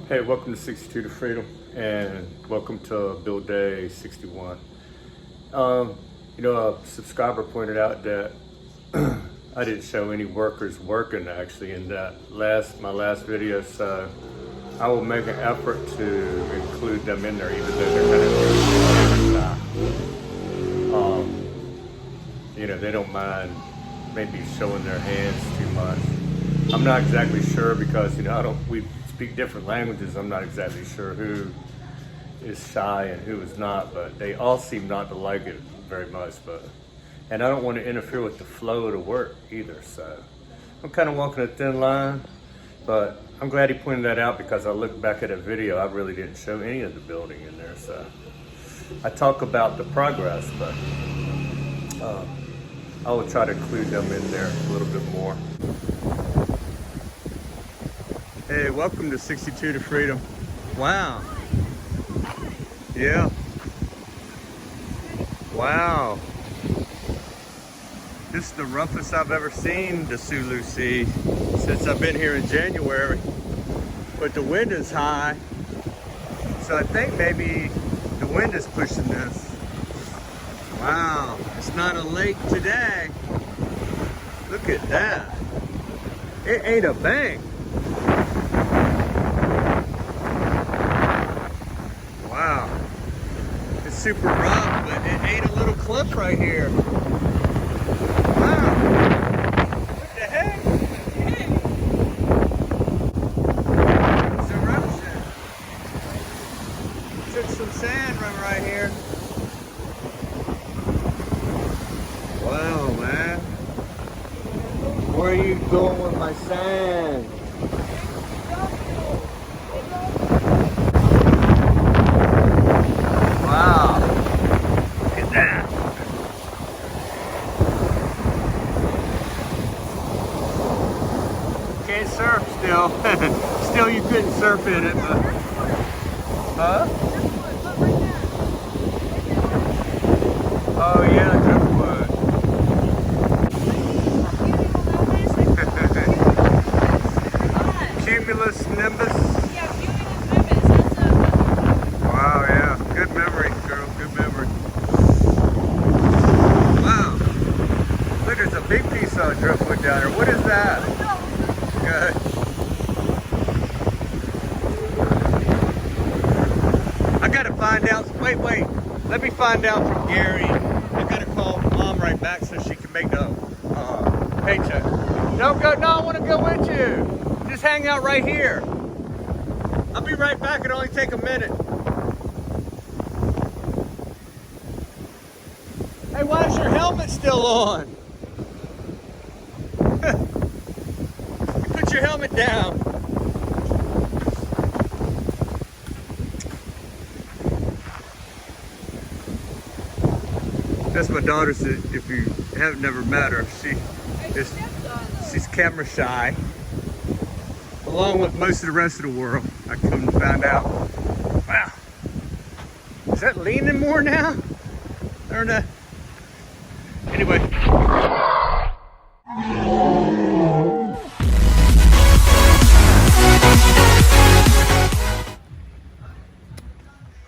Hey, welcome to 62 to Freedom, and welcome to build day 61. A subscriber pointed out that I didn't show any workers working actually in my last video, so I will make an effort to include them in there, even though they're kind of they don't mind maybe showing their hands too much. I'm not exactly sure because we speak different languages. I'm not exactly sure who is shy and who is not, but they all seem not to like it very much. And I don't want to interfere with the flow of the work either. So I'm kind of walking a thin line, but I'm glad he pointed that out because I looked back at a video. I really didn't show any of the building in there. So I talk about the progress, but I will try to include them in there a little bit more. Hey, welcome to 62 to Freedom. Wow. Yeah. Wow. This is the roughest I've ever seen the Sulu Sea since I've been here in January. But the wind is high. So I think maybe the wind is pushing this. Wow. It's not a lake today. Look at that. It ain't a bank. Wow, it's super rough, but it ate a little cliff right here. Wow, what the heck? It's eruption. Took some sand from right here. Wow, man. Where are you going with my sand? Wow, look at that. Can't surf still. Still you couldn't surf in it, but... Huh? Oh yeah, driftwood. Cumulus nimbus. Wow, yeah. Good memory, girl. Good memory. Wow. Look, there's a big piece of driftwood down there. What is that? Good. I gotta find out. Wait. Let me find out from Gary. I gotta call Mom right back so she can make the paycheck. Don't go. No, I want to go with you. Just hang out right here. I'll be right back. It'll only take a minute. Hey, why is your helmet still on? You put your helmet down. That's my daughter. If you have never met her, she's camera shy, along with most of the rest of the world. I come to find out. Wow, is that leaning more now? Or not? Anyway.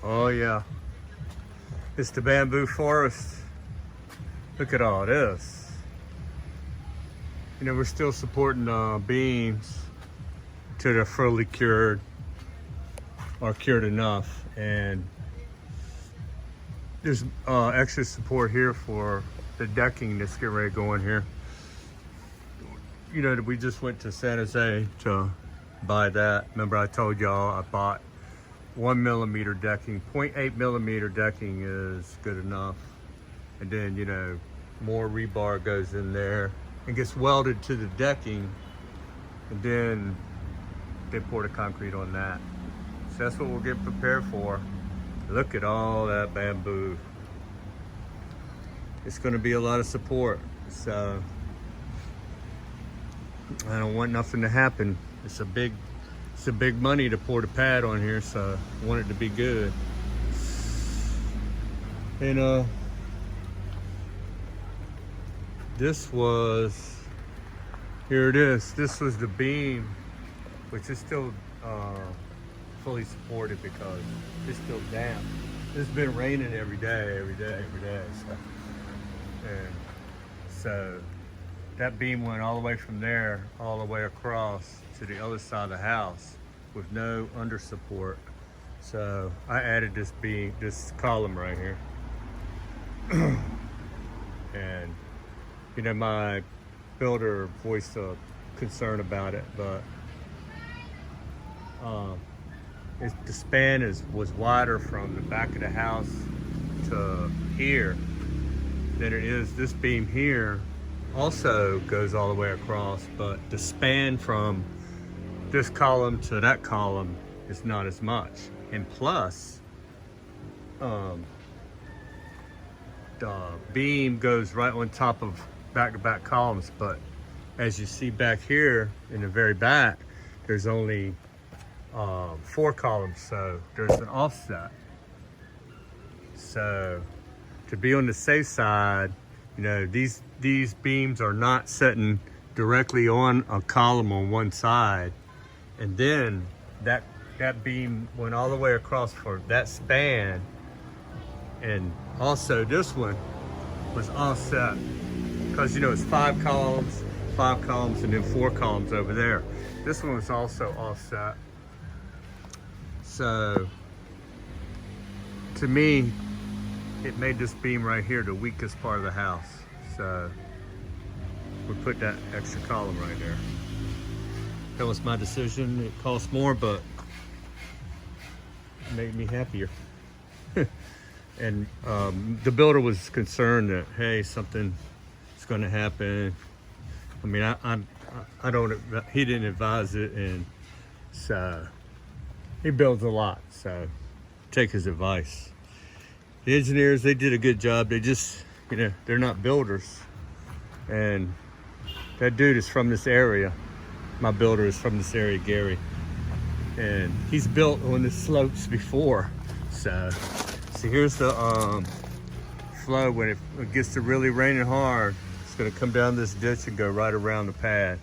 Oh yeah. It's the bamboo forest. Look at all this. We're still supporting beams till they're fully cured or cured enough. And there's extra support here for the decking that's getting ready to go in here. We just went to San Jose to buy that. Remember I told y'all I bought 1 millimeter decking. 0.8 millimeter decking is good enough. And then, more rebar goes in there and gets welded to the decking. And then they pour the concrete on that. So that's what we're getting prepared for. Look at all that bamboo. It's going to be a lot of support. So I don't want nothing to happen. It's a big money to pour the pad on here, so I want it to be good. And here it is. This was the beam, which is still fully supported because it's still damp. It's been raining every day. So that beam went all the way from there, all the way across to the other side of the house with no under support. So I added this beam, this column right here. And you know, my builder voiced a concern about it, but the span was wider from the back of the house to here than it is. This beam here also goes all the way across, but the span from this column to that column is not as much. And plus, the beam goes right on top of back-to-back columns, but as you see back here in the very back, there's only 4 columns, so there's an offset. So to be on the safe side, you know, these beams are not sitting directly on a column on one side, and then that beam went all the way across for that span, and also this one was offset because, you know, it's 5 columns, and then 4 columns over there. This one was also offset. So to me, it made this beam right here the weakest part of the house. So we put that extra column right there. That was my decision. It cost more, but it made me happier. And the builder was concerned that, hey, something is going to happen. I mean, I don't, he didn't advise it, and so he builds a lot, so take his advice. The engineers, they did a good job. They just, you know, they're not builders. And that dude is from this area. My builder is from this area, Gary. And he's built on the slopes before. So here's the flow. When it gets to really raining hard, it's gonna come down this ditch and go right around the pad,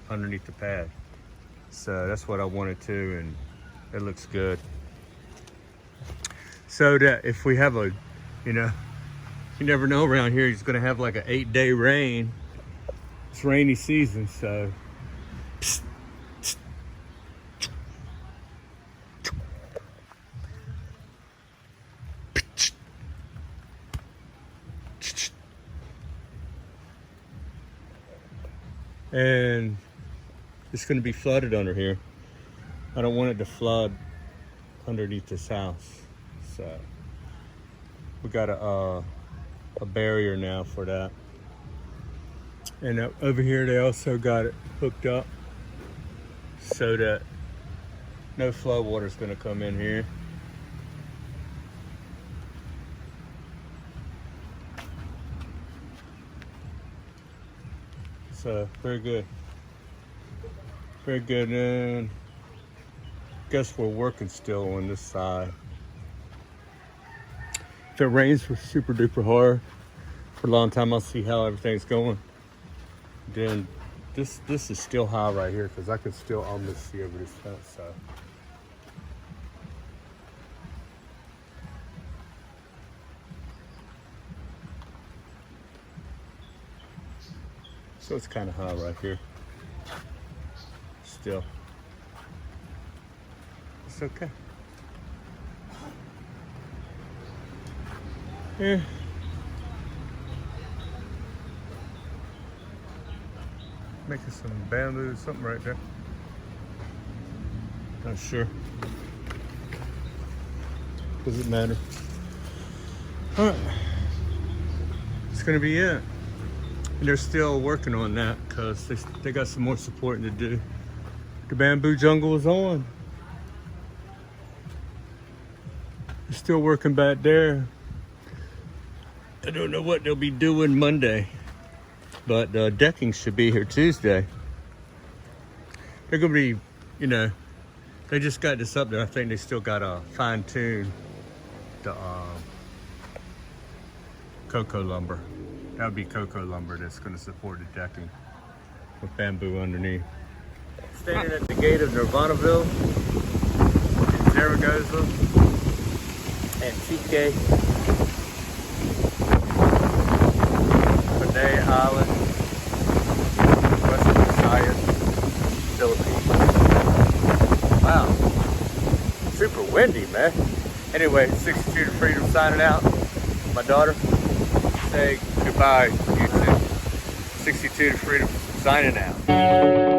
underneath the pad. So that's what I wanted to, and it looks good. So that if we have a, you know, you never know around here, he's gonna have like an 8-day rain. It's rainy season, so. And it's gonna be flooded under here. I don't want it to flood underneath this house. So we got a barrier now for that. And over here they also got it hooked up so that no flood water is going to come in here. So very good. Very good. And guess we're working still on this side. If it rains for super duper hard for a long time, I'll see how everything's going. Then this is still high right here because I can still almost see over this fence. So it's kind of high right here. Still, it's okay. Yeah. Making some bamboo or something right there. Not sure. Doesn't matter. All right. It's gonna be it. And they're still working on that because they got some more supporting to do. The bamboo jungle is on. They're still working back there. I don't know what they'll be doing Monday, but decking should be here Tuesday. They're gonna be, you know, they just got this up there. I think they still gotta fine tune the cocoa lumber. That would be cocoa lumber that's gonna support the decking with bamboo underneath. Standing at the gate of Nirvanaville. Zaragoza, Antique, Panay Island, Western Visayas, Philippines. Wow, super windy, man. Anyway, 62 to Freedom signing out. My daughter, say goodbye, YouTube. 62 to Freedom signing out.